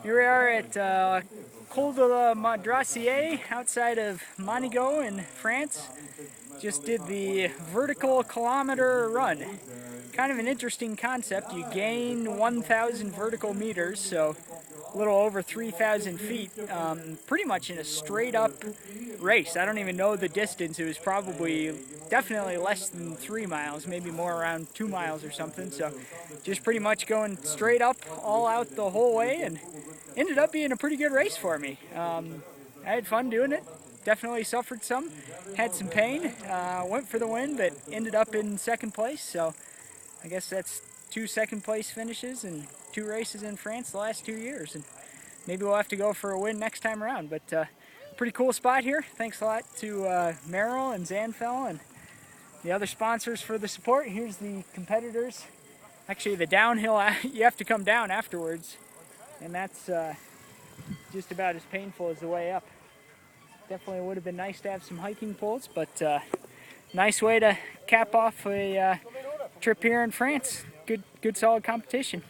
Here we are at Col de la Madrassier outside of Monégal in France. Just did the vertical kilometer run. Kind of an interesting concept. You gain 1,000 vertical meters, so a little over 3,000 feet, pretty much in a straight up race. I don't even know the distance. It was probably definitely less than 3 miles, maybe more around 2 miles or something. So just pretty much going straight up all out the whole way, and ended up being a pretty good race for me. I had fun doing it. Definitely suffered some, had some pain, went for the win, but ended up in second place. So I guess that's 2 second place finishes and 2 races in France the last 2 years. And maybe we'll have to go for a win next time around. But pretty cool spot here. Thanks a lot to Merrill and Zanfell and the other sponsors for the support. Here's the competitors. Actually, the downhill, you have to come down afterwards. And that's just about as painful as the way up. Definitely would have been nice to have some hiking poles, but nice way to cap off a trip here in France. Good solid competition.